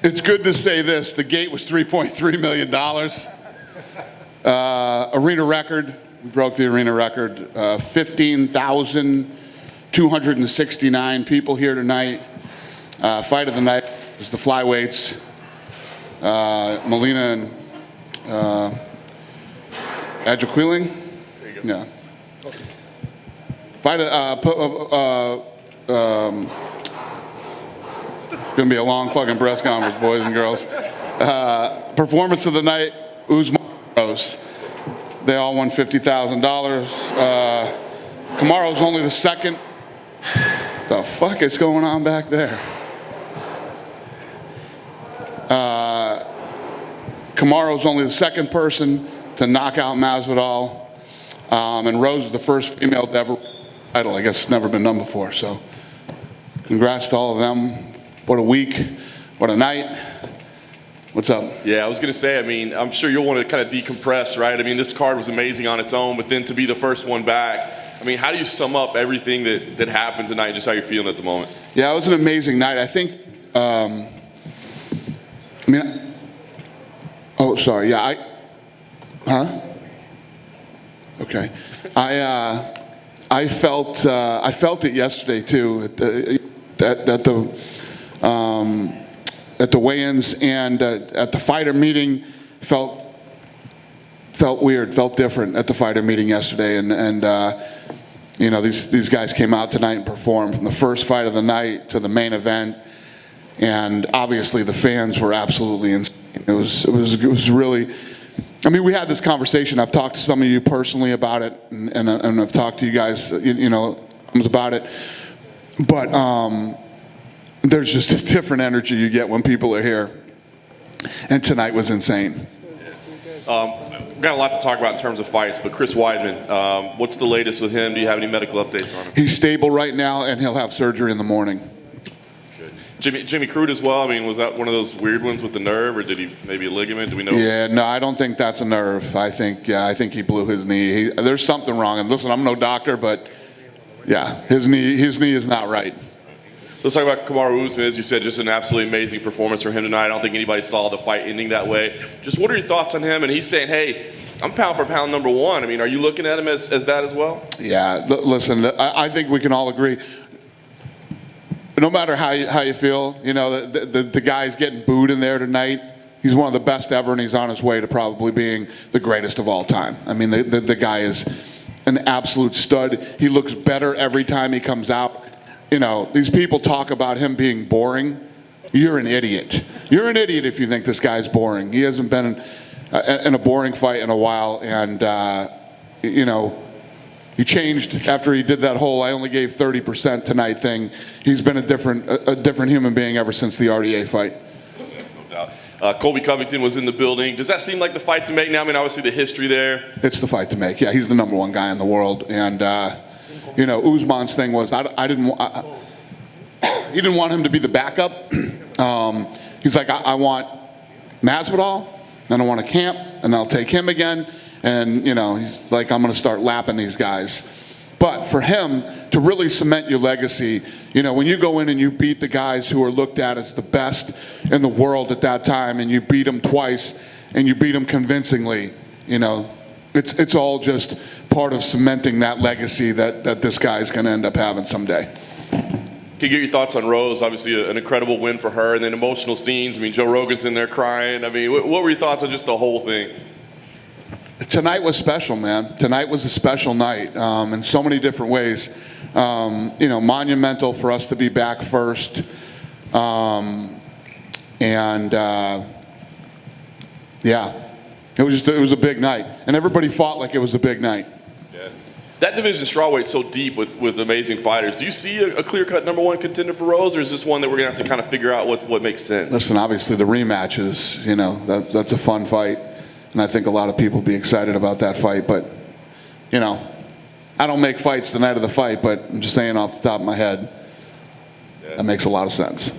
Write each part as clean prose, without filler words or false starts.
It's good to say this. The gate was $3.3 million. Arena record. We broke the arena record. 15,269 people here tonight. Fight of the night is the flyweights. Molina and Adjaquiling. Yeah. Fight gonna be a long fucking press conference, boys and girls. Performance of the night, Usman. They all won $50,000. Kamaru's only the second. The fuck is going on back there? Kamaru's only the second person to knock out Masvidal, and Rose is the first female to ever title. I guess it's never been done before. So, congrats to all of them. What a week! What a night! What's up? Yeah, I was going to say, I mean, I'm sure you'll want to kind of decompress, right? I mean, this card was amazing on its own, but then to be the first one back, I mean, how do you sum up everything that happened tonight, just how you're feeling at the moment? Yeah, it was an amazing night. I think, oh, sorry, yeah, okay. I felt it yesterday, too, at the weigh-ins and at the fighter meeting. Felt weird, felt different at the fighter meeting yesterday, and you know, these guys came out tonight and performed from the first fight of the night to the main event, and obviously the fans were absolutely insane. It was really. I mean, we had this conversation. I've talked to some of you personally about it, and I've talked to you guys, you know, about it, but. There's just a different energy you get when people are here. And tonight was insane. We've got a lot to talk about in terms of fights, but Chris Weidman, what's the latest with him? Do you have any medical updates on him? He's stable right now, and he'll have surgery in the morning. Good. Jimmy Crute as well? I mean, was that one of those weird ones with the nerve, or did he maybe a ligament? Do we know? Yeah, no, I don't think that's a nerve. I think he blew his knee. There's something wrong. And listen, I'm no doctor, but yeah, his knee is not right. Let's talk about Kamaru Usman. As you said, just an absolutely amazing performance from him tonight. I don't think anybody saw the fight ending that way. Just what are your thoughts on him? And he's saying, hey, I'm pound for pound number one. I mean, are you looking at him as that as well? Yeah, listen, I think we can all agree. No matter how you feel, you know, the guy's getting booed in there tonight. He's one of the best ever, and he's on his way to probably being the greatest of all time. I mean, the guy is an absolute stud. He looks better every time he comes out. You know, these people talk about him being boring. You're an idiot. You're an idiot if you think this guy's boring. He hasn't been in a boring fight in a while, and you know, he changed after he did that whole "I only gave 30% tonight" thing. He's been a different human being ever since the RDA fight. No doubt. Colby Covington was in the building. Does that seem like the fight to make now? I mean, obviously the history there. It's the fight to make. Yeah, he's the number one guy in the world, and you know, Usman's thing was he didn't want him to be the backup. He's like, I want Masvidal, then I want a camp, and I'll take him again. And, you know, he's like, I'm going to start lapping these guys. But for him to really cement your legacy, you know, when you go in and you beat the guys who are looked at as the best in the world at that time, and you beat them twice, and you beat them convincingly, you know, it's all just part of cementing that legacy that this guy is going to end up having someday. Can you get your thoughts on Rose? Obviously an incredible win for her, and then emotional scenes. I mean, Joe Rogan's in there crying. I mean, what were your thoughts on just the whole thing? Tonight was special, man. Tonight was a special night in so many different ways. You know, monumental for us to be back first. Yeah. It was a big night, and everybody fought like it was a big night. Yeah. That division strawweight so deep with amazing fighters. Do you see a clear-cut number one contender for Rose, or is this one that we're gonna have to kind of figure out what makes sense? Listen, obviously the rematch is, you know, that's a fun fight, and I think a lot of people will be excited about that fight. But, you know, I don't make fights the night of the fight, but I'm just saying off the top of my head, that makes a lot of sense.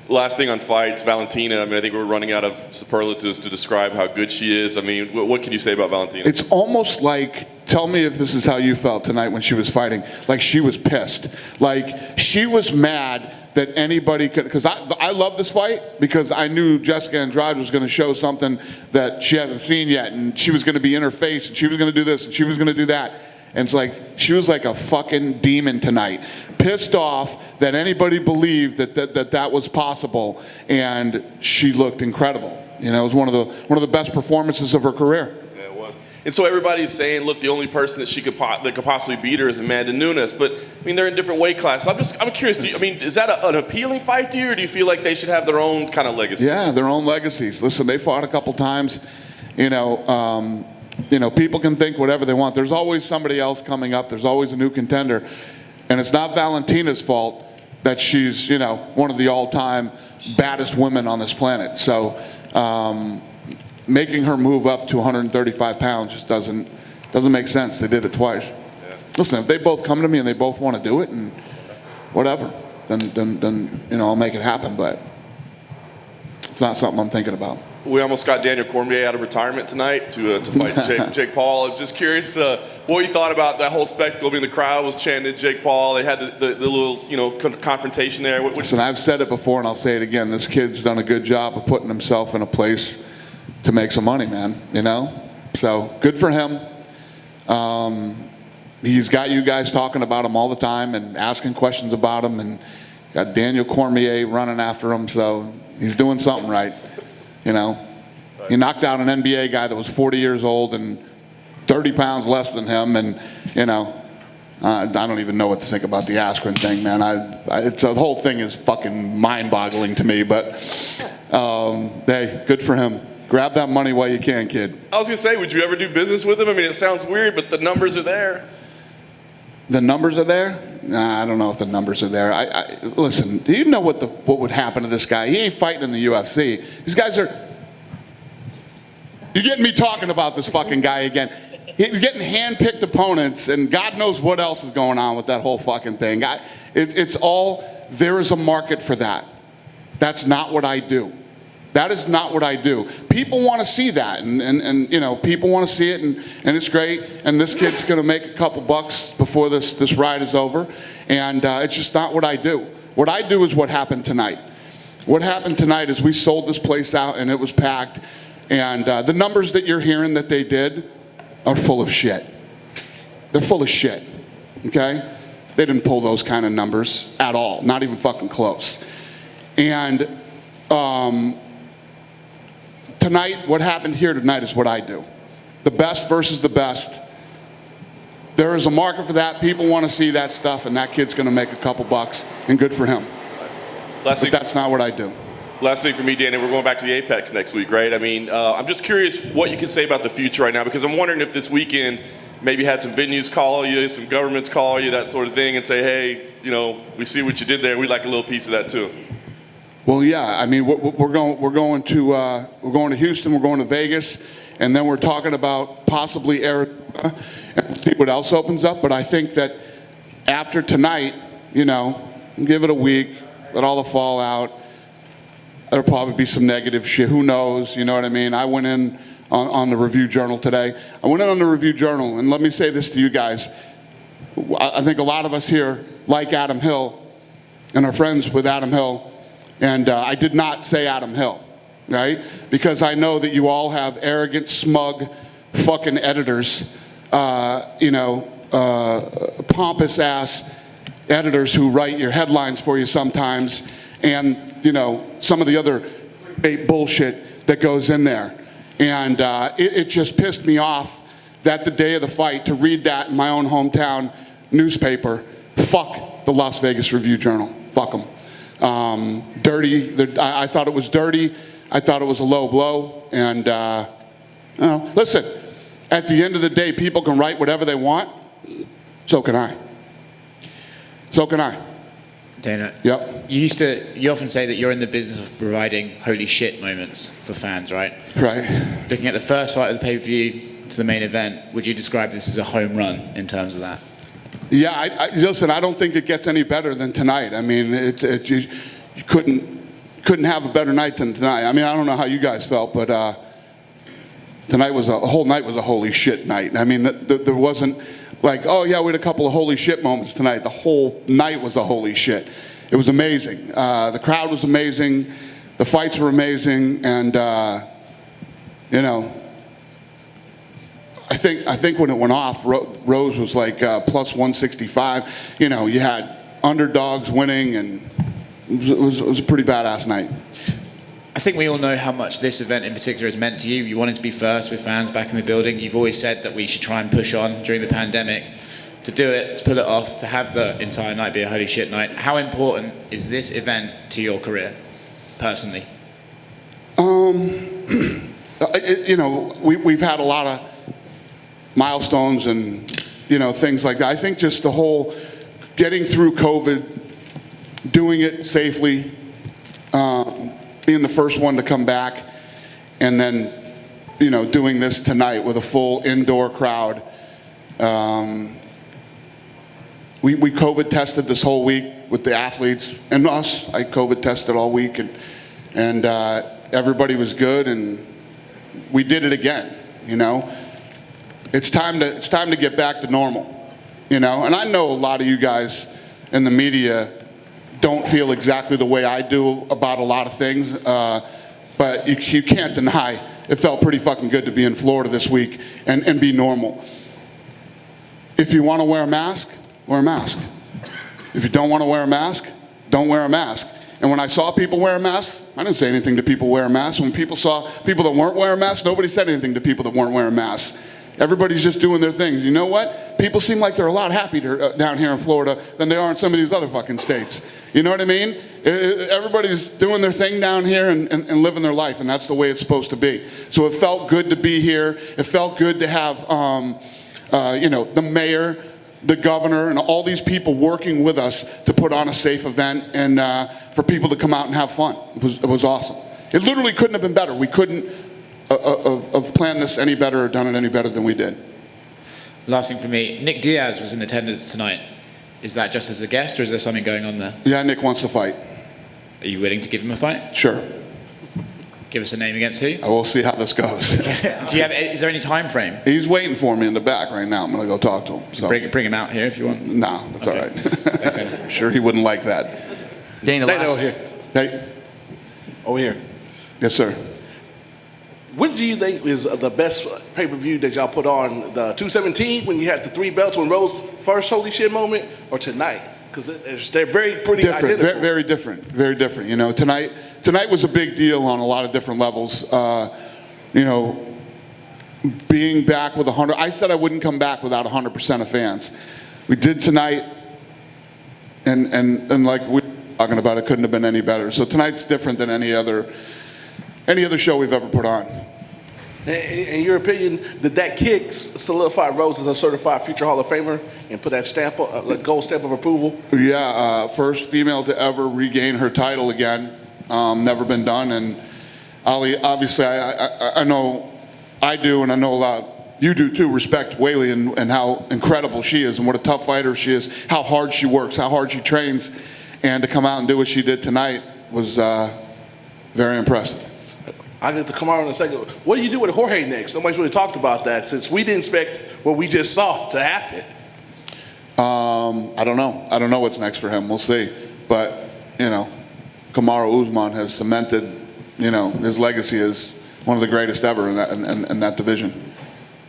Last thing on fights, Valentina. I mean, I think we're running out of superlatives to describe how good she is. I mean, what can you say about Valentina? It's almost like, tell me if this is how you felt tonight when she was fighting, like she was pissed. Like she was mad that anybody could, because I love this fight because I knew Jessica Andrade was going to show something that she hasn't seen yet, and she was going to be in her face, and she was going to do this, and she was going to do that. And it's like, she was like a fucking demon tonight. Pissed off that anybody believed that was possible, and she looked incredible. You know, it was one of the best performances of her career. Yeah, it was. And so everybody's saying, look, the only person that could possibly beat her is Amanda Nunes. But I mean, they're in different weight classes. I'm curious. Is that an appealing fight to you, or do you feel like they should have their own kind of legacy? Yeah, their own legacies. Listen, they fought a couple times. You know, people can think whatever they want. There's always somebody else coming up. There's always a new contender, and it's not Valentina's fault that she's, you know, one of the all-time baddest women on this planet. So. Making her move up to 135 pounds just doesn't make sense. They did it twice. Yeah. Listen, if they both come to me and they both want to do it and whatever, then you know, I'll make it happen. But it's not something I'm thinking about. We almost got Daniel Cormier out of retirement tonight to fight Jake Paul. I'm just curious what you thought about that whole spectacle. I mean, the crowd was chanting Jake Paul. They had the little, you know, confrontation there. Listen, I've said it before and I'll say it again. This kid's done a good job of putting himself in a place to make some money, man, you know? So, good for him. He's got you guys talking about him all the time and asking questions about him, and got Daniel Cormier running after him, so he's doing something right, you know? He knocked out an NBA guy that was 40 years old and 30 pounds less than him, and, you know, I don't even know what to think about the Askren thing, man. The whole thing is fucking mind-boggling to me, but, hey, good for him. Grab that money while you can, kid. I was going to say, would you ever do business with him? I mean, it sounds weird, but the numbers are there. The numbers are there? Nah, I don't know if the numbers are there. Listen, do you know what would happen to this guy? He ain't fighting in the UFC. These guys are... You're getting me talking about this fucking guy again. He's getting hand-picked opponents, and God knows what else is going on with that whole fucking thing. It's all... There is a market for that. That's not what I do. That is not what I do. People want to see that, and you know, people want to see it, and it's great. And this kid's going to make a couple bucks before this ride is over, and it's just not what I do. What I do is what happened tonight. What happened tonight is we sold this place out, and it was packed, and the numbers that you're hearing that they did are full of shit. They're full of shit, okay? They didn't pull those kind of numbers at all, not even fucking close. And tonight, what happened here tonight is what I do. The best versus the best. There is a market for that. People want to see that stuff, and that kid's going to make a couple bucks, and good for him. But that's not what I do. Last thing for me, Danny, we're going back to the Apex next week, right? I mean, I'm just curious what you can say about the future right now, because I'm wondering if this weekend maybe had some venues call you, some governments call you, that sort of thing, and say, hey, you know, we see what you did there. We'd like a little piece of that too. Well, yeah. I mean, we're going to Houston. We're going to Vegas, and then we're talking about possibly Arizona, and we'll see what else opens up. But I think that after tonight, you know, give it a week, let all the fallout. There'll probably be some negative shit. Who knows? You know what I mean? I went in on the Review Journal today. I went in on the Review Journal, and let me say this to you guys. I think a lot of us here like Adam Hill and are friends with Adam Hill. And I did not say Adam Hill, right? Because I know that you all have arrogant, smug, fucking editors, you know, pompous-ass editors who write your headlines for you sometimes, and, you know, some of the other bullshit that goes in there. And it just pissed me off that the day of the fight to read that in my own hometown newspaper. Fuck the Las Vegas Review-Journal. Fuck them. Dirty. I thought it was dirty. I thought it was a low blow. And, you know, listen, at the end of the day, people can write whatever they want. So can I. So can I. Dana, Yep. You often say that you're in the business of providing holy shit moments for fans, right? Right. Looking at the first fight of the pay-per-view to the main event, would you describe this as a home run in terms of that? Yeah, listen, I don't think it gets any better than tonight. I mean, you couldn't have a better night than tonight. I mean, I don't know how you guys felt, but tonight was a whole night was a holy shit night. I mean, there wasn't like, oh yeah, we had a couple of holy shit moments tonight. The whole night was a holy shit. it was amazing. The crowd was amazing. The fights were amazing. And, you know, I think when it went off, Rose was like plus 165. You know, you had underdogs winning, and it was a pretty badass night. I think we all know how much this event in particular has meant to you. You wanted to be first with fans back in the building. You've always said that we should try and push on during the pandemic. To do it, to pull it off, to have the entire night be a holy shit night. How important is this event to your career, personally? You know, we've had a lot of milestones and, you know, things like that. I think just the whole getting through COVID, doing it safely, being the first one to come back, and then, you know, doing this tonight with a full indoor crowd. We COVID tested this whole week with the athletes and us. I COVID tested all week, and everybody was good, and we did it again. You know, it's time to get back to normal. You know, and I know a lot of you guys in the media don't feel exactly the way I do about a lot of things, but you can't deny it felt pretty fucking good to be in Florida this week and be normal. If you want to wear a mask, wear a mask. If you don't want to wear a mask, don't wear a mask. And when I saw people wear a mask, I didn't say anything to people wear a mask. When people saw people that weren't wearing masks, nobody said anything to people that weren't wearing masks. Everybody's just doing their things. You know what? People seem like they're a lot happier down here in Florida than they are in some of these other fucking states. You know what I mean? Everybody's doing their thing down here and living their life, and that's the way it's supposed to be. So it felt good to be here. It felt good to have, you know, the mayor, the governor, and all these people working with us to put on a safe event and for people to come out and have fun. It was awesome. It literally couldn't have been better. We couldn't have planned this any better or done it any better than we did. Last thing for me, Nick Diaz was in attendance tonight. Is that just as a guest, or is there something going on there? Yeah, Nick wants to fight. Are you willing to give him a fight? Sure. Give us a name against who? I will see how this goes. Do you have? Is there any time frame? He's waiting for me in the back right now. I'm going to go talk to him. So. Bring him out here if you want. No, that's Okay. all right. I'm sure he wouldn't like that. Dana, over here. Hey. Over here. Yes, sir. What do you think is the best pay-per-view that y'all put on? The 217 when you had the 3 belts when Rose first holy shit moment, or tonight? Because they're pretty Different, identical. very different, very different. You know, tonight was a big deal on a lot of different levels. You know, being back with 100. I said I wouldn't come back without 100% of fans. We did tonight, and like we were talking about, it couldn't have been any better. So tonight's different than any other show we've ever put on. In your opinion, did that kick solidify Rose as a certified future Hall of Famer and put that stamp, like gold stamp of approval? Yeah, first female to ever regain her title again. Never been done, and Ali, obviously, I know I do, and I know a lot. You do too. Respect Whaley and how incredible she is, and what a tough fighter she is. How hard she works, how hard she trains, and to come out and do what she did tonight was very impressive. I'll get to Kamaru in a second. What do you do with Jorge next? Nobody's really talked about that since we didn't expect what we just saw to happen. I don't know. I don't know what's next for him. We'll see. But, you know, Kamaru Usman has cemented, you know, his legacy as one of the greatest ever in that division.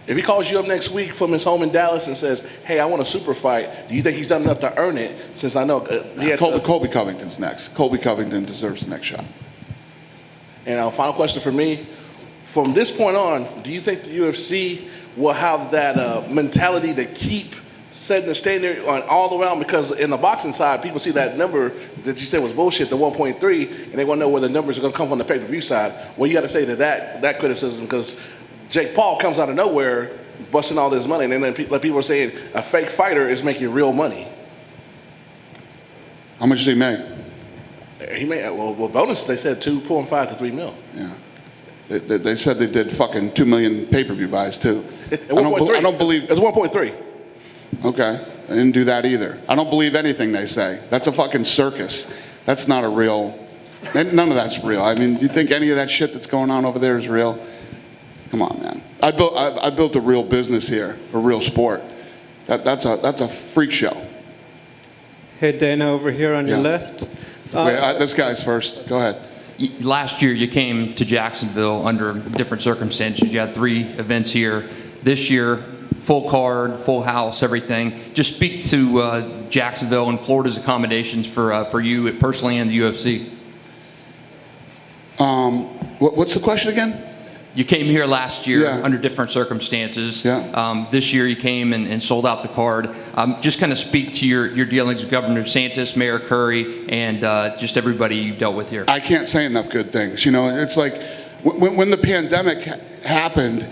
If he calls you up next week from his home in Dallas and says, hey, I want a super fight, do you think he's done enough to earn it? Since I know he had Colby Covington's next. Colby Covington deserves the next shot. And our final question for me, from this point on, do you think the UFC will have that mentality to keep setting the standard on all around? Because in the boxing side, people see that number that you said was bullshit, the 1.3, and they want to know where the numbers are going to come from the pay-per-view side. What you got to say to that criticism? Because Jake Paul comes out of nowhere busting all this money, and then people are saying a fake fighter is making real money. How much did he make? He made, well, bonus, they said 2.5 to 3 mil. Yeah. They said they did fucking 2 million pay-per-view buys, too. I don't believe... It's 1.3. Okay. I didn't do that either. I don't believe anything they say. That's a fucking circus. That's not a real... None of that's real. I mean, do you think any of that shit that's going on over there is real? Come on, man. I built a real business here, a real sport. That's a freak show. Hey, Dana, over here on your Yeah. left. Wait, this guy's first. Go ahead. Last year, you came to Jacksonville under different circumstances. You had 3 events here. This year, full card, full house, everything. Just speak to Jacksonville and Florida's accommodations for you personally and the UFC. What's the question again? You came here last year Yeah. under different circumstances. Yeah. This year, you came and sold out the card. Just kind of speak to your dealings with Governor DeSantis, Mayor Curry, and just everybody you dealt with here. I can't say enough good things. You know, it's like when the pandemic happened,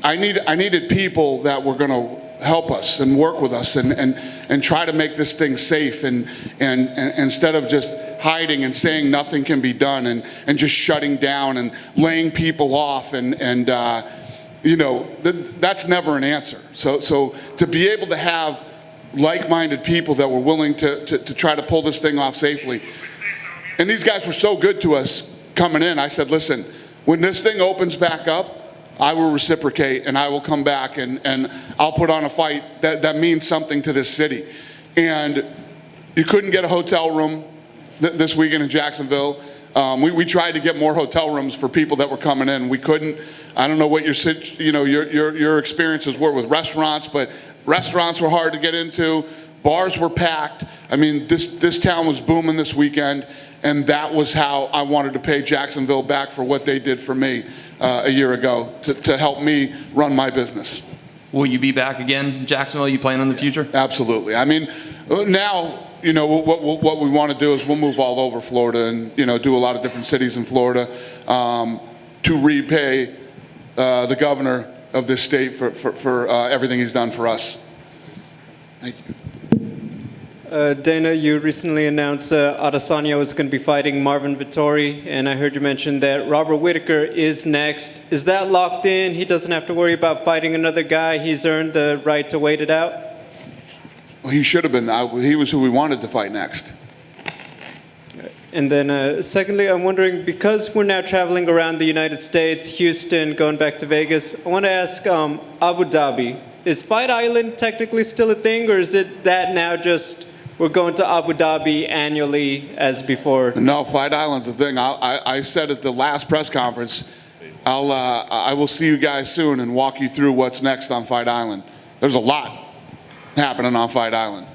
I needed people that were going to help us and work with us and try to make this thing safe and instead of just hiding and saying nothing can be done and just shutting down and laying people off and you know, that's never an answer. So to be able to have like-minded people that were willing to try to pull this thing off safely, and these guys were so good to us coming in. I said, listen, when this thing opens back up, I will reciprocate and I will come back and I'll put on a fight that means something to this city. And you couldn't get a hotel room this weekend in Jacksonville. We tried to get more hotel rooms for people that were coming in. We couldn't. I don't know what your experiences were with restaurants, but restaurants were hard to get into. Bars were packed. I mean, this town was booming this weekend, and that was how I wanted to pay Jacksonville back for what they did for me a year ago to help me run my business. Will you be back again, Jacksonville? You plan on the future? Absolutely. I mean, now, you know, what we want to do is we'll move all over Florida and, you know, do a lot of different cities in Florida to repay the governor of this state for everything he's done for us. Thank you. Dana, you recently announced Adesanya was going to be fighting Marvin Vettori, and I heard you mention that Robert Whittaker is next. Is that locked in? He doesn't have to worry about fighting another guy. He's earned the right to wait it out? Well, he should have been. He was who we wanted to fight next. And then secondly, I'm wondering, because we're now traveling around the United States, Houston, going back to Vegas, I want to ask Abu Dhabi, is Fight Island technically still a thing, or is it that now just we're going to Abu Dhabi annually as before? No, Fight Island's a thing. I said at the last press conference, I will see you guys soon and walk you through what's next on Fight Island. There's a lot happening on Fight Island.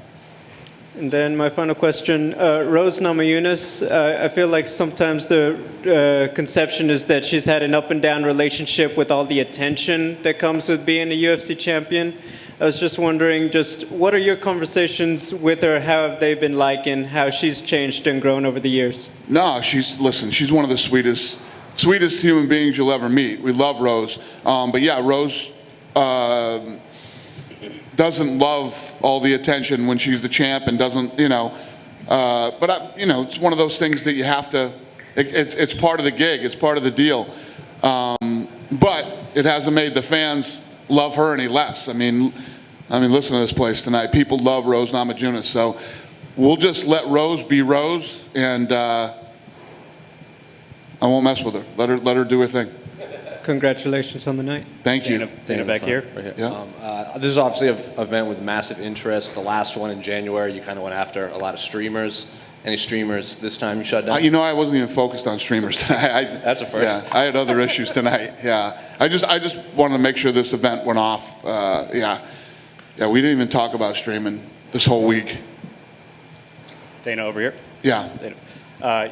And then my final question, Rose Namajunas, I feel like sometimes the conception is that she's had an up and down relationship with all the attention that comes with being a UFC champion. I was just wondering, what are your conversations with her? How have they been like, and how she's changed and grown over the years? No, she's one of the sweetest human beings you'll ever meet. We love Rose. But yeah, Rose doesn't love all the attention when she's the champ and doesn't, you know, it's one of those things that you have to, it's part of the gig, it's part of the deal. But it hasn't made the fans love her any less. I mean, listen to this place tonight. People love Rose Namajunas. So we'll just let Rose be Rose, and I won't mess with her. Let her do her thing. Congratulations on the night. Thank you. Dana back here. Right here. Yeah. This is obviously an event with massive interest. The last one in January, you kind of went after a lot of streamers. Any streamers this time you shut down? You know, I wasn't even focused on streamers tonight. That's a first. Yeah, I had other issues tonight. Yeah, I just wanted to make sure this event went off. Yeah, we didn't even talk about streaming this whole week. Dana over here. Yeah. Dana.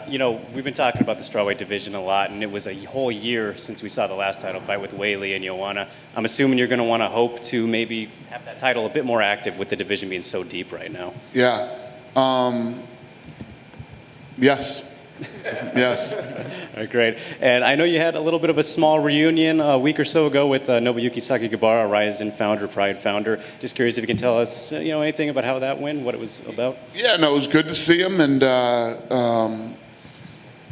You know, we've been talking about the strawweight division a lot, and it was a whole year since we saw the last title fight with Weili and Joanna. I'm assuming you're going to want to hope to maybe have that title a bit more active with the division being so deep right now. Yeah. Yes. Yes. All right, great. And I know you had a little bit of a small reunion a week or so ago with Nobuyuki Sakakibara, Ryzen founder, Pride founder. Just curious if you can tell us, anything about how that went, what it was about. Yeah, no, it was good to see him, and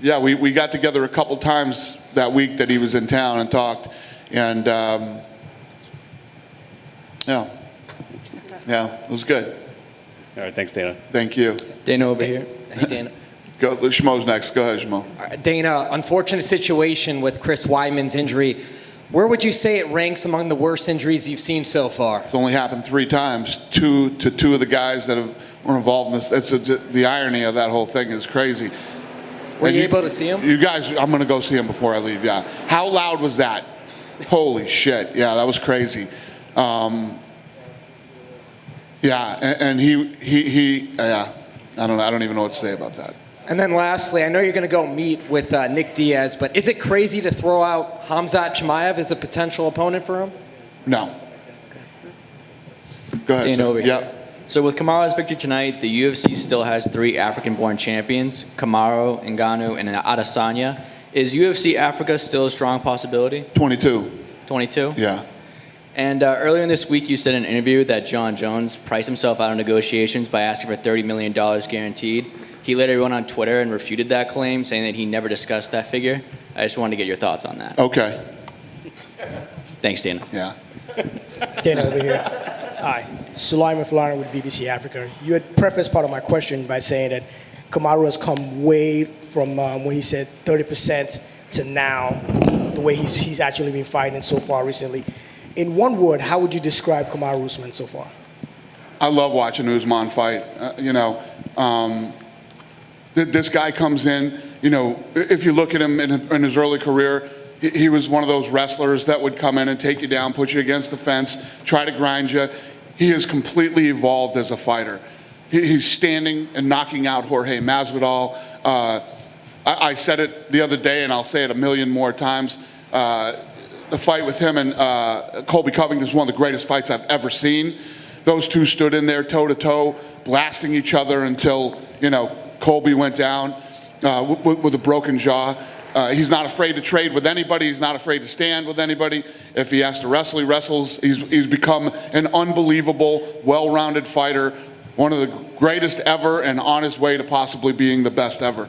we got together a couple times that week that he was in town and talked, and yeah, it was good. All right, thanks, Dana. Thank you. Dana over here. Hey, Dana. Go, Shmo's next. Go ahead, Shmo. Dana, unfortunate situation with Chris Weidman's injury. Where would you say it ranks among the worst injuries you've seen so far? It's only happened 3 times. Two of the guys that have were involved in this. The irony of that whole thing is crazy. Were you able to see him? You guys, I'm going to go see him before I leave, yeah. How loud was that? Holy shit. Yeah, that was crazy. And he yeah, I don't even know what to say about that. And then lastly, I know you're going to go meet with Nick Diaz, but is it crazy to throw out Khamzat Chimaev as a potential opponent for him? No. Go ahead. Dana sir. over here. Yeah. So with Kamaru's victory tonight, the UFC still has 3 African-born champions, Kamaru, Ngannou, and Adesanya. Is UFC Africa still a strong possibility? 22. 22? Yeah. And earlier in this week, you said in an interview that John Jones priced himself out of negotiations by asking for $30 million guaranteed. He later went on Twitter and refuted that claim, saying that he never discussed that figure. I just wanted to get your thoughts on that. Okay. Thanks, Dana. Yeah. Dana over here. Hi. Sulaiman Falana with BBC Africa. You had prefaced part of my question by saying that Kamaru has come way from when he said 30% to now, the way he's actually been fighting so far recently. In one word, how would you describe Kamaru Usman so far? I love watching Usman fight. This guy comes in, if you look at him in his early career, he was one of those wrestlers that would come in and take you down, put you against the fence, try to grind you. He has completely evolved as a fighter. He's standing and knocking out Jorge Masvidal. I said it the other day, and I'll say it a million more times. The fight with him and Colby Covington is one of the greatest fights I've ever seen. Those two stood in there toe-to-toe, blasting each other until, Colby went down with a broken jaw. He's not afraid to trade with anybody. He's not afraid to stand with anybody. If he has to wrestle, he wrestles. He's become an unbelievable, well-rounded fighter, one of the greatest ever, and on his way to possibly being the best ever.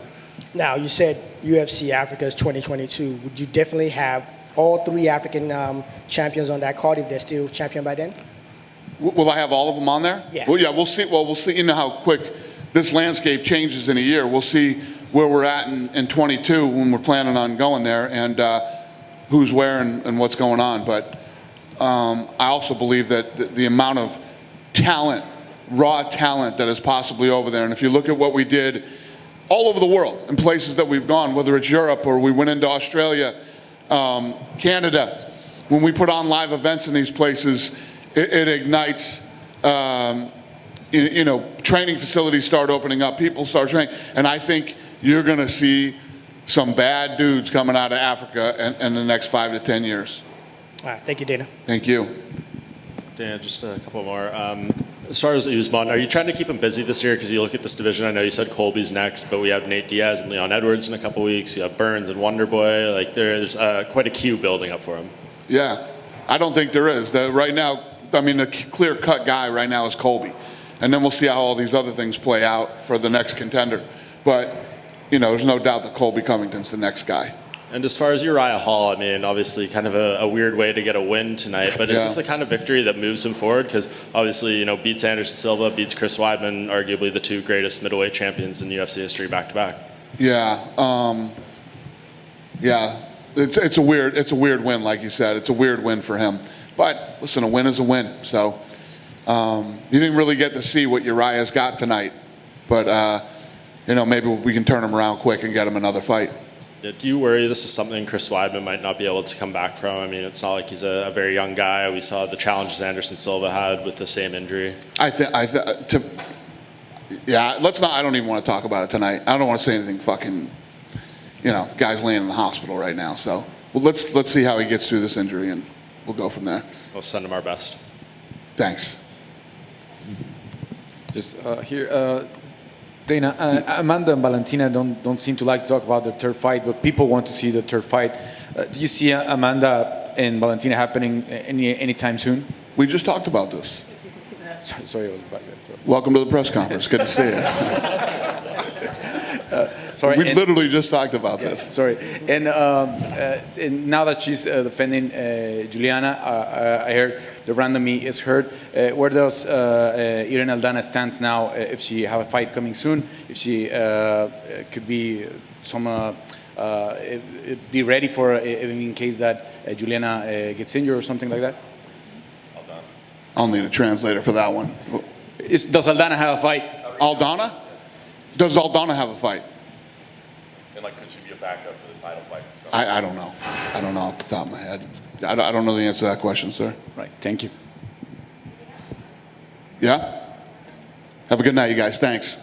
Now, you said UFC Africa is 2022. Would you definitely have all 3 African champions on that card if they're still champion by then? Will I have all of them on there? Yeah. Well, yeah, we'll see. Well, we'll see. You know how quick this landscape changes in a year. We'll see where we're at in 22 when we're planning on going there, and who's where and what's going on. But I also believe that the amount of talent, raw talent that is possibly over there, and if you look at what we did all over the world in places that we've gone, whether it's Europe or we went into Australia, Canada, when we put on live events in these places, it ignites, training facilities start opening up, people start training, and I think you're going to see some bad dudes coming out of Africa in the next 5 to 10 years. All right, thank you, Dana. Thank you. Dan, just a couple more. As far as Usman, are you trying to keep him busy this year? Because you look at this division, I know you said Colby's next, but we have Nate Diaz and Leon Edwards in a couple weeks. We have Burns and Wonderboy. Like there's quite a queue building up for him. Yeah, I don't think there is. Right now, the clear-cut guy right now is Colby. And then we'll see how all these other things play out for the next contender. But, there's no doubt that Colby Covington's the next guy. And as far as Uriah Hall, obviously kind of a weird way to get a win tonight, but is this the kind of victory that moves him forward? Because obviously, beats Anderson Silva, beats Chris Weidman, arguably the 2 greatest middleweight champions in UFC history back-to-back. Yeah, it's a weird win, like you said. It's a weird win for him. But listen, a win is a win. So you didn't really get to see what Uriah's got tonight, but maybe we can turn him around quick and get him another fight. Do you worry this is something Chris Weidman might not be able to come back from? It's not like he's a very young guy. We saw the challenges Anderson Silva had with the same injury. Let's not. I don't even want to talk about it tonight. I don't want to say anything fucking. The guy's laying in the hospital right now. So let's see how he gets through this injury, and we'll go from there. We'll send him our best. Thanks. Just here. Dana, Amanda and Valentina don't seem to like to talk about the third fight, but people want to see the third fight. Do you see Amanda and Valentina happening anytime soon? We just talked about this. Sorry, it was bad. Welcome to the press conference. Good to see you. Sorry, we literally just talked about this. Sorry, and now that she's defending Juliana, I heard the randomie is hurt. Where does Irene Aldana stands now? If she have a fight coming soon, if she could be be ready for in case that Juliana gets injured or something like that. I'll need a translator for that one. Does Aldana have a fight? Aldana? Does Aldana have a fight? And like, could she be a backup for the title fight? I don't know. I don't know off the top of my head. I don't know the answer to that question, sir. Right. Thank you. Yeah? Have a good night, you guys. Thanks.